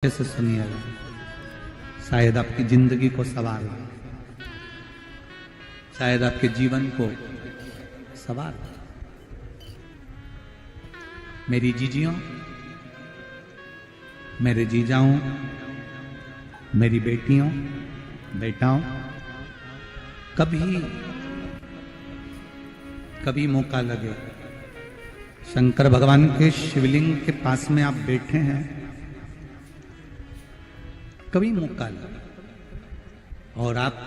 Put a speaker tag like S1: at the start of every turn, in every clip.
S1: से सुनिएगा, शायद आपकी जिंदगी को सवार हो, शायद आपके जीवन को सवार हो। मेरी जीजियों, मेरे जीजाओं, मेरी बेटियों, बेटाओं, कभी मौका लगे, शंकर भगवान के शिवलिंग के पास में आप बैठे हैं, कभी मौका लगे और आप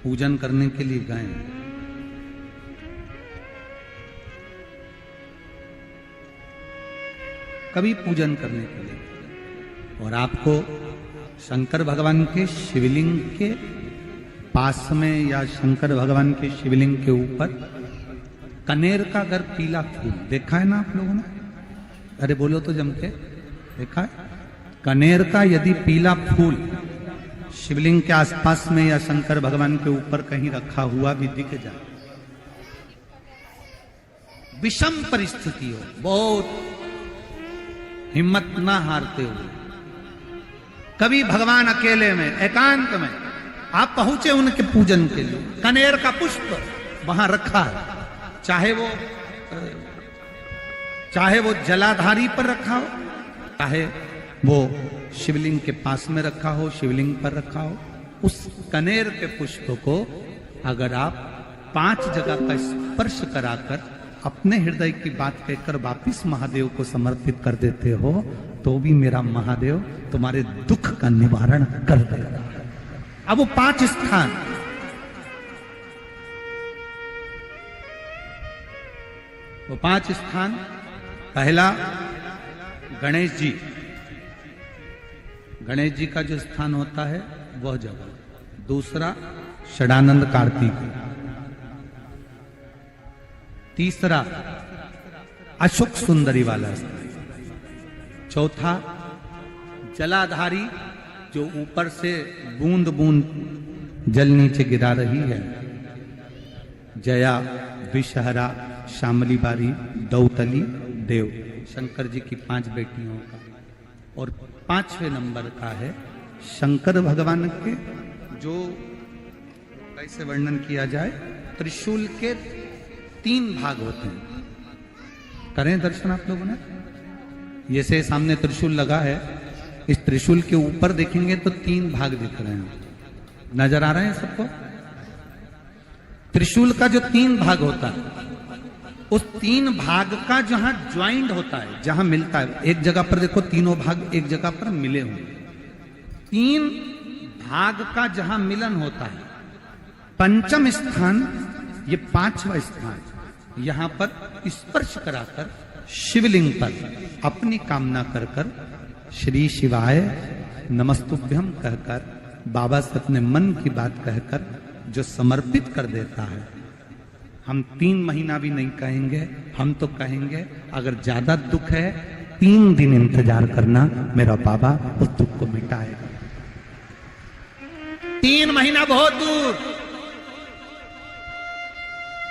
S1: पूजन करने के लिए गए, कभी पूजन करने के लिए और आपको शंकर भगवान के शिवलिंग के पास में या शंकर भगवान के शिवलिंग के ऊपर कनेर का अगर पीला फूल देखा है ना आप लोगों ने? अरे बोलो तो जम के, देखा है? कनेर का यदि पीला फूल शिवलिंग के आसपास में या शंकर भगवान के ऊपर कहीं रखा हुआ भी दिख जाए, विषम परिस्थिति हो, बहुत हिम्मत ना हारते हुए, कभी भगवान अकेले में एकांत में आप पहुंचे उनके पूजन के लिए, कनेर का पुष्प वहां रखा है, चाहे वो जलाधारी पर रखा हो, चाहे वो शिवलिंग के पास में रखा हो, शिवलिंग पर रखा हो, उस कनेर के पुष्प को अगर आप 5 जगह का स्पर्श कराकर अपने हृदय की बात कहकर वापिस महादेव को समर्पित कर देते हो, तो भी मेरा महादेव तुम्हारे दुख का निवारण कर देगा। अब वो 5 स्थान, वो 5 स्थान, पहला गणेश जी का जो स्थान होता है वह जगह, दूसरा षडानंद कार्तिक, तीसरा अशोक सुंदरी वाला स्थान, चौथा जलाधारी जो ऊपर से बूंद बूंद जल नीचे गिरा रही है, जया, विषहरा, शामली बारी, दौतली, देव, शंकर जी की 5 बेटियों का, और 5वें नंबर का है शंकर भगवान के, जो कैसे वर्णन किया जाए, त्रिशूल के 3 भाग होते हैं। करें दर्शन आप लोगों ने? ये से सामने त्रिशूल लगा है, इस त्रिशूल के ऊपर देखेंगे तो 3 भाग दिख रहे हैं, नजर आ रहे हैं सबको? त्रिशूल का जो 3 भाग होता है, उस 3 भाग का जहां ज्वाइंट होता है, जहां मिलता है, एक जगह पर देखो तीनों भाग एक जगह पर मिले हुए, 3 भाग का जहां मिलन होता है, 5वां स्थान, ये 5वां स्थान, यहां पर स्पर्श कराकर शिवलिंग पर अपनी कामना कर कर श्री शिवाय नमस्तुभ्यम कहकर, बाबा से अपने मन की बात कहकर जो समर्पित कर देता है, हम 3 महीना भी नहीं कहेंगे, हम तो कहेंगे अगर ज्यादा दुख है 3 दिन इंतजार करना, मेरा बाबा उस दुख को मिटाएगा। 3 महीना बहुत दूर,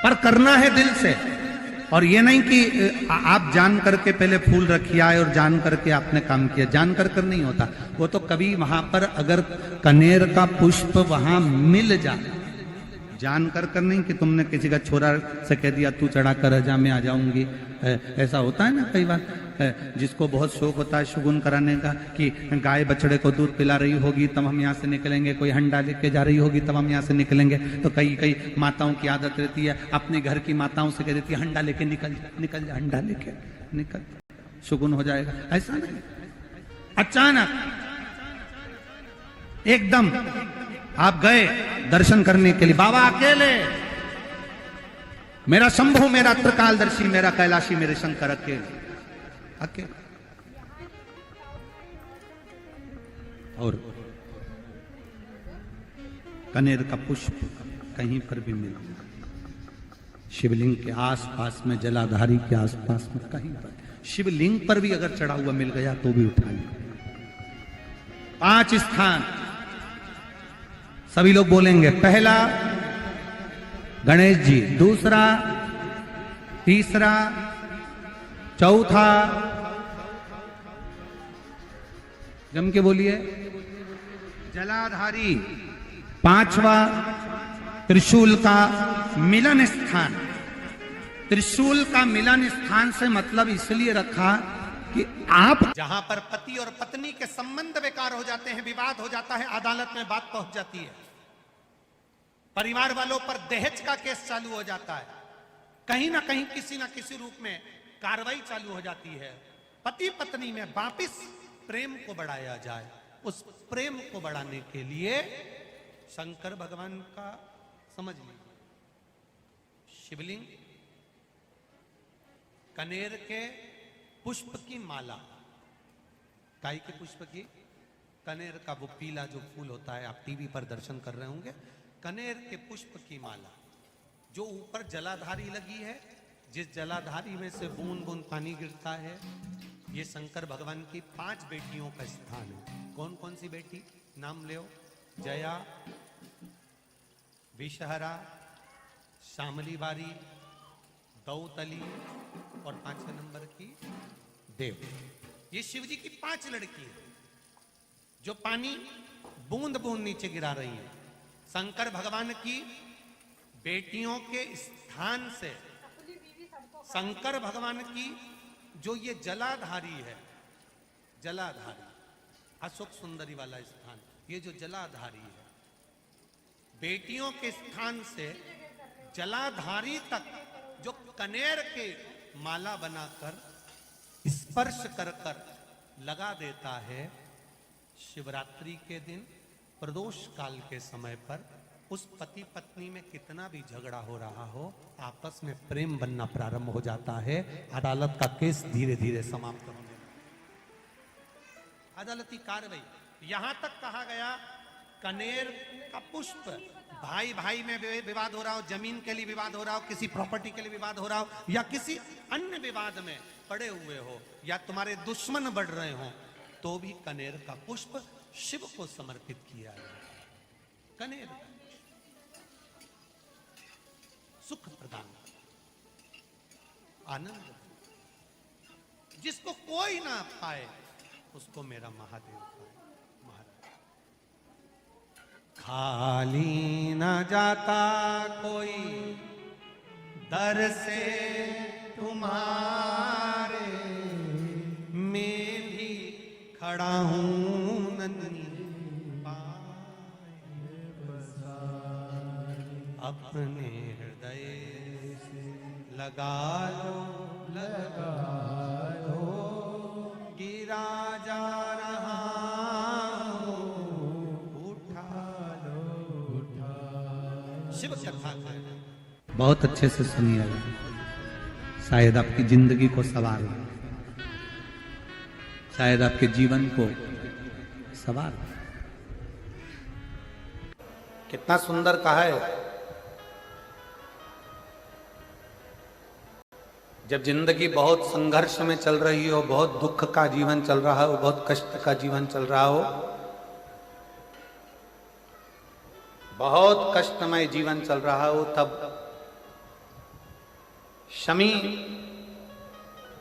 S1: पर करना है दिल से। और ये नहीं कि आप जान करके पहले फूल रखिए आए और जान करके आपने काम किया, जान कर नहीं होता वो तो। कभी वहां पर अगर कनेर का पुष्प वहां मिल जाए, जान कर नहीं कि तुमने किसी का छोरा से कह दिया तू चढ़ा कर जा, मैं आ जाऊंगी, ऐसा होता है ना कई बार, जिसको बहुत शौक होता है शुगुन कराने का, कि गाय बछड़े को दूध पिला रही होगी तब हम यहाँ से निकलेंगे, कोई हंडा लेके जा रही होगी तब हम यहाँ से निकलेंगे। तो कई माताओं की आदत रहती है, अपने घर की माताओं से कह देती है हंडा लेके निकल जा, हंडा लेके निकल, शुगुन हो जाएगा। ऐसा नहीं, अचानक एकदम आप गए दर्शन करने के लिए, बाबा अकेले, मेरा शंभु, मेरा त्रिकालदर्शी, मेरा कैलाशी, मेरे शंकर अकेले, और कनेर का पुष्प कहीं पर भी मिला, शिवलिंग के आसपास में, जलाधारी के आसपास में कहीं पर, शिवलिंग पर भी अगर चढ़ा हुआ मिल गया तो भी उठा लिया। 5 स्थान सभी लोग बोलेंगे, पहला गणेश जी, दूसरा, तीसरा, चौथा, जम के बोलिए। जलाधारी, पांचवा त्रिशूल का मिलन स्थान। त्रिशूल का मिलन स्थान से मतलब इसलिए रखा कि आप
S2: जहां पर पति और पत्नी के संबंध बेकार हो जाते हैं, विवाद हो जाता है, अदालत में बात पहुंच जाती है, परिवार वालों पर दहेज का केस चालू हो जाता है, कहीं ना कहीं किसी ना किसी रूप में कार्रवाई चालू हो जाती है, पति पत्नी में वापिस प्रेम को बढ़ाया जाए, उस प्रेम को बढ़ाने के लिए शंकर भगवान का समझ लीजिए शिवलिंग, कनेर के पुष्प की माला, काय के पुष्प की, कनेर का वो पीला जो फूल होता है, आप टीवी पर दर्शन कर रहे होंगे, कनेर के पुष्प की माला जो ऊपर जलाधारी लगी है, जिस जलाधारी में से बूंद बूंद पानी गिरता है, ये शंकर भगवान की 5 बेटियों का स्थान है। कौन कौन सी बेटी नाम ले? जया, विषहरा, शामली बारी, दौतली और 5वें नंबर की देव। ये शिव जी की 5 लड़की है जो पानी बूंद बूंद नीचे गिरा रही है। शंकर भगवान की बेटियों के स्थान से शंकर भगवान की जो ये जलाधारी है, जलाधारी अशोक सुंदरी वाला स्थान, ये जो जलाधारी है, बेटियों के स्थान से जलाधारी तक जो कनेर के माला बनाकर स्पर्श कर कर लगा देता है, शिवरात्रि के दिन प्रदोष काल के समय पर उस पति पत्नी में कितना भी झगड़ा हो रहा हो, आपस में प्रेम बनना प्रारंभ हो जाता है। अदालत का केस धीरे धीरे समाप्त होने लगता। अदालती कार्रवाई यहां तक कहा गया, कनेर का पुष्प, भाई भाई में विवाद हो रहा हो, जमीन के लिए विवाद हो रहा हो, किसी प्रॉपर्टी के लिए विवाद हो रहा हो, या किसी अन्य विवाद में पड़े हुए हो, या तुम्हारे दुश्मन बढ़ रहे हो, तो भी कनेर का पुष्प शिव को समर्पित किया है। कनेर सुख प्रदान, आनंद, जिसको कोई ना पाए उसको मेरा महादेव पाए। खाली न जाता कोई दर से तुम्हारे, मैं भी खड़ा हूं नन्ही अपने हृदय से लगा लो, लगा लो, गिरा जा रहा हो, उठा लो, उठा। शिव कथा
S1: बहुत अच्छे से सुनिएगा, शायद आपकी जिंदगी को सवार, शायद आपके जीवन को सवार।
S2: कितना सुंदर कहा है। जब जिंदगी बहुत संघर्ष में चल रही हो, बहुत दुख का जीवन चल रहा हो, बहुत कष्ट का जीवन चल रहा हो, बहुत कष्टमय जीवन चल रहा हो, तब शमी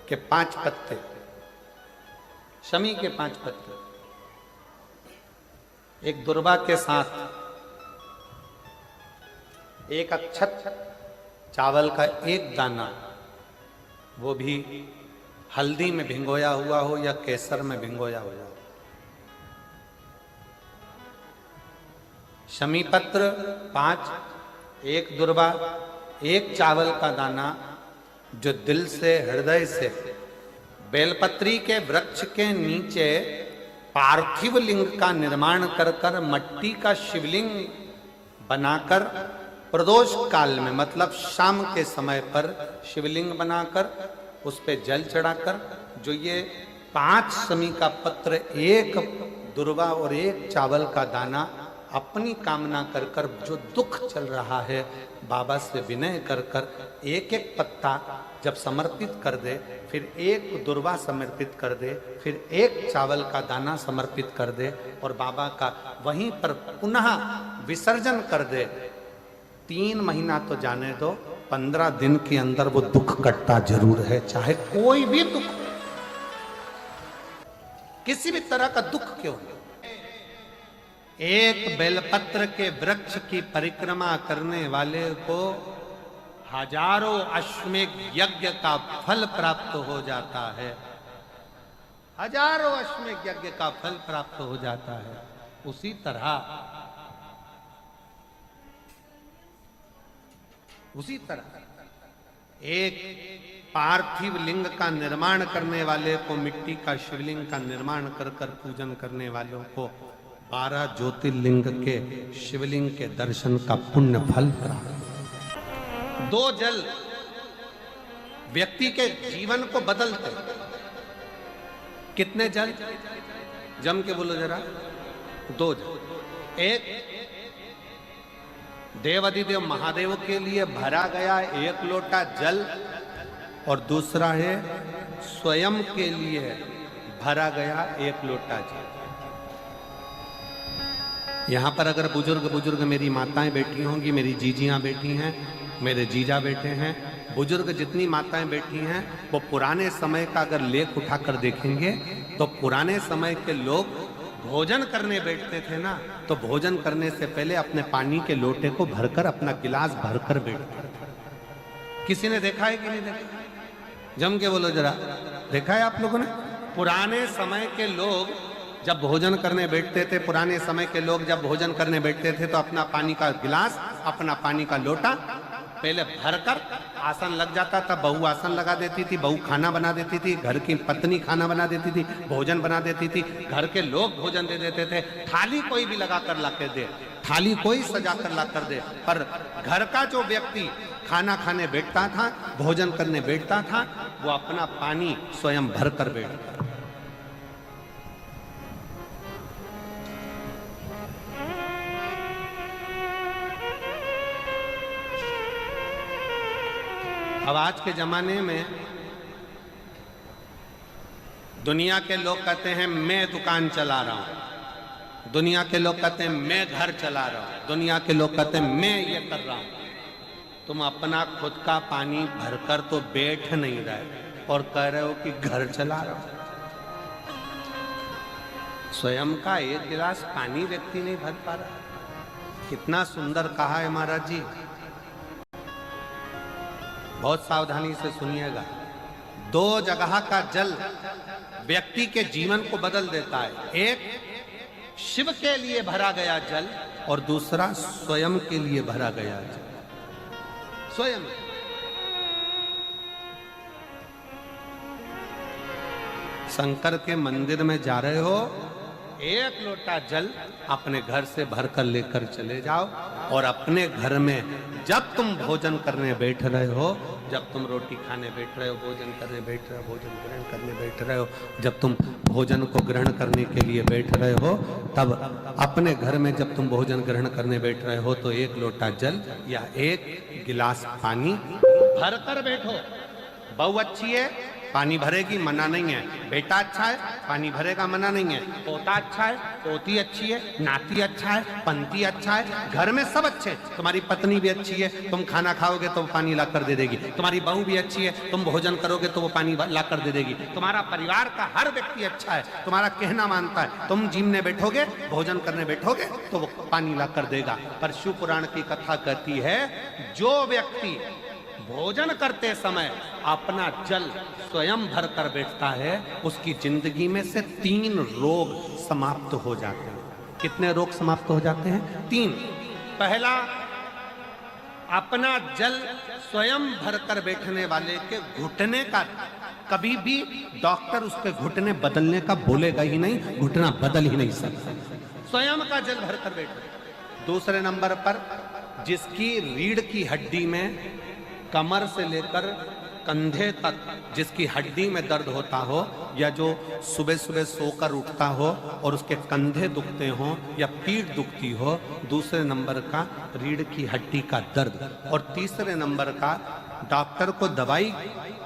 S2: के 5 पत्ते, शमी के 5 पत्ते, एक दुर्वा के साथ एक अक्षत चावल का एक दाना, वो भी हल्दी में भिंगोया हुआ हो या केसर में भिंगोया हुआ हो, शमी पत्र 5, एक दुर्वा, एक चावल का दाना, जो दिल से, हृदय से बेलपत्री के वृक्ष के नीचे पार्थिव लिंग का निर्माण कर कर मट्टी का शिवलिंग बनाकर प्रदोष काल में, मतलब शाम के समय पर शिवलिंग बनाकर उस पे जल चढ़ाकर, जो ये 5 शमी का पत्र, एक दुर्वा और एक चावल का दाना, अपनी कामना कर कर जो दुख चल रहा है, बाबा से विनय कर कर एक एक पत्ता जब समर्पित कर दे, फिर एक दुर्वा समर्पित कर दे, फिर एक चावल का दाना समर्पित कर दे और बाबा का वहीं पर पुनः विसर्जन कर दे, 3 महीना तो जाने दो, 15 दिन के अंदर वो दुख कटता जरूर है, चाहे कोई भी दुख। किसी भी तरह का दुख क्यों नहीं, एक बेलपत्र के वृक्ष की परिक्रमा करने वाले को हजारों अश्वमेध यज्ञ का फल प्राप्त हो जाता है, हजारों अश्वमेध यज्ञ का फल प्राप्त हो जाता है। उसी तरह एक पार्थिव लिंग का निर्माण करने वाले को, मिट्टी का शिवलिंग का निर्माण कर कर पूजन करने वालों को 12 ज्योतिर्लिंग के शिवलिंग के दर्शन का पुण्य फल प्राप्त। 2 जल व्यक्ति के जीवन को बदलते। कितने जल? जम के बोलो जरा। 2 जल। एक देवाधिदेव महादेव के लिए भरा गया 1 लोटा जल, और दूसरा है स्वयं के लिए भरा गया 1 लोटा जल। यहां पर अगर बुजुर्ग मेरी माताएं बैठी होंगी, मेरी जीजियां बैठी हैं, मेरे जीजा बैठे हैं, बुजुर्ग जितनी माताएं बैठी हैं, वो पुराने समय का अगर लेख उठाकर देखेंगे तो पुराने समय के लोग भोजन करने बैठते थे ना, तो भोजन करने से पहले अपने पानी के लोटे को भरकर, अपना गिलास भरकर बैठते थे। किसी ने देखा है कि नहीं देखा? जम के बोलो जरा, देखा है आप लोगों ने? पुराने समय के लोग जब भोजन करने बैठते थे, पुराने समय के लोग जब भोजन करने बैठते थे तो अपना पानी का गिलास, अपना पानी का लोटा पहले भरकर आसन लग जाता था। बहू आसन लगा देती थी, बहू खाना बना देती थी, घर की पत्नी खाना बना देती थी, भोजन बना देती थी, घर के लोग भोजन दे देते थे। थाली कोई भी लगा कर ला कर दे, थाली कोई सजा कर ला कर दे, पर घर का जो व्यक्ति खाना खाने बैठता था, भोजन करने बैठता था, वो अपना पानी स्वयं भर कर बैठता। अब आज के जमाने में दुनिया के लोग कहते हैं मैं दुकान चला रहा हूं, दुनिया के लोग कहते हैं मैं घर चला रहा हूं, दुनिया के लोग कहते हैं मैं ये कर रहा हूं। तुम अपना खुद का पानी भरकर तो बैठ नहीं रहे और कह रहे हो कि घर चला रहा हूं। स्वयं का 1 गिलास पानी व्यक्ति नहीं भर पा रहा। कितना सुंदर कहा है महाराज जी। बहुत सावधानी से सुनिएगा। 2 जगह का जल व्यक्ति के जीवन को बदल देता है। एक शिव के लिए भरा गया जल और दूसरा स्वयं के लिए भरा गया जल। स्वयं शंकर के मंदिर में जा रहे हो, 1 लोटा जल अपने घर से भरकर लेकर चले जाओ, और अपने घर में जब तुम भोजन करने बैठ रहे हो, जब तुम रोटी खाने बैठ रहे हो, भोजन करने बैठ रहे हो, भोजन ग्रहण करने बैठ रहे हो, जब तुम भोजन को ग्रहण करने के लिए बैठ रहे हो, तब अपने घर में जब तुम भोजन ग्रहण करने बैठ रहे हो तो 1 लोटा जल या 1 गिलास पानी भर कर बैठो। बहू अच्छी है, पानी भरेगी, मना नहीं है। बेटा अच्छा है, पानी भरेगा, मना नहीं है। पोता अच्छा है, पोती अच्छी है, नाती अच्छा है, पंती अच्छा है, घर में सब अच्छे। तुम्हारी पत्नी भी अच्छी है, तुम खाना खाओगे तो वो पानी ला कर दे देगी। तुम्हारी बहू भी अच्छी है, तुम भोजन करोगे तो वो पानी ला कर दे देगी। तुम्हारा परिवार का हर व्यक्ति अच्छा है, तुम्हारा कहना मानता है। तुम जिमने बैठोगे, भोजन करने बैठोगे तो वो पानी ला कर देगा। पर शिव पुराण की कथा कहती है, जो व्यक्ति भोजन करते समय अपना जल स्वयं भर कर बैठता है, उसकी जिंदगी में से 3 रोग समाप्त हो जाते हैं। कितने रोग समाप्त हो जाते हैं? 3। पहला, अपना जल स्वयं भर कर बैठने वाले के घुटने का कभी भी डॉक्टर उसके घुटने बदलने का बोलेगा ही नहीं, घुटना बदल ही नहीं सकता। स्वयं का जल भर कर बैठे। दूसरे नंबर पर, जिसकी रीढ़ की हड्डी में कमर से लेकर कंधे तक जिसकी हड्डी में दर्द होता हो, या जो सुबह सुबह सोकर उठता हो और उसके कंधे दुखते हो या पीठ दुखती हो। दूसरे नंबर का रीढ़ की हड्डी का दर्द। और तीसरे नंबर का, डॉक्टर को दवाई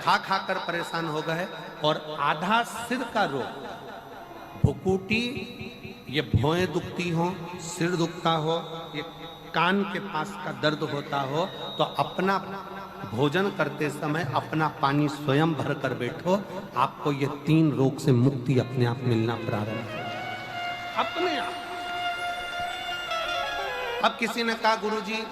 S2: खा खा कर परेशान हो गए और आधा सिर का रोग, भुकुटी, ये भौएं दुखती हो, सिर दुखता हो, ये कान के पास का दर्द होता हो तो अपना भोजन करते समय अपना पानी स्वयं भर कर बैठो, आपको ये 3 रोग से मुक्ति अपने आप मिलना प्रारंभ होगा, अपने आप। अब किसी ने कहा गुरुजी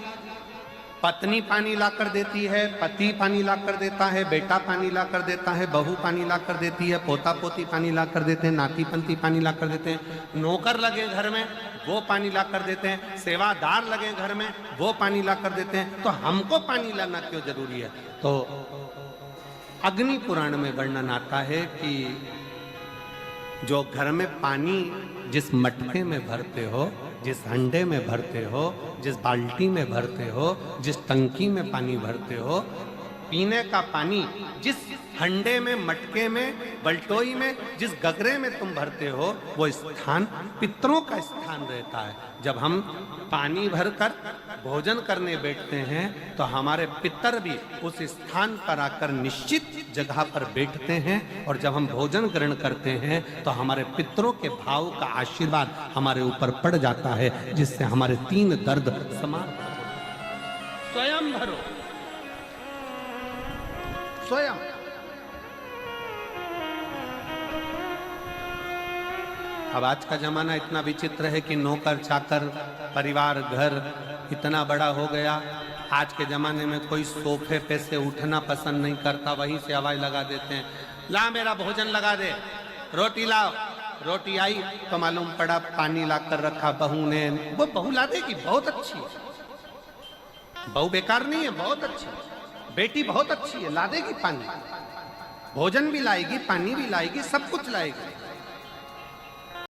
S2: पत्नी पानी ला कर देती है, पति पानी ला कर देता है, बेटा पानी ला कर देता है, बहू पानी ला कर देती है, पोता पोती पानी ला कर देते हैं, नाती पंती पानी ला कर देते हैं, नौकर लगे घर में वो पानी ला कर देते हैं, सेवादार लगे घर में वो पानी ला कर देते हैं, तो हमको पानी लाना क्यों जरूरी है? तो अग्नि पुराण में वर्णन आता है कि जो घर में पानी जिस मटके में भरते हो, जिस हंडे में भरते हो, जिस बाल्टी में भरते हो, जिस टंकी में पानी भरते हो, पीने का पानी जिस हंडे में, मटके में, बल्टोई में, जिस गगरे में तुम भरते हो, वो स्थान पितरों का स्थान रहता है। जब हम पानी भरकर भोजन करने बैठते हैं तो हमारे पितर भी उस स्थान पर आकर निश्चित जगह पर बैठते हैं, और जब हम भोजन ग्रहण करते हैं तो हमारे पितरों के भाव का आशीर्वाद हमारे ऊपर पड़ जाता है, जिससे हमारे 3 दर्द समाप्त हो। स्वयं भरो, स्वयं। अब आज का जमाना इतना विचित्र है कि नौकर चाकर परिवार घर इतना बड़ा हो गया, आज के जमाने में कोई सोफे पे से उठना पसंद नहीं करता, वहीं से आवाज लगा देते हैं, ला मेरा भोजन लगा दे, रोटी लाओ। रोटी आई तो मालूम पड़ा पानी ला कर रखा बहू ने, वो बहू ला देगी, बहुत अच्छी है, बहू बेकार नहीं है, बहुत अच्छी है, बेटी बहुत अच्छी है, ला देगी पानी, भोजन भी लाएगी, पानी भी लाएगी, सब कुछ लाएगी।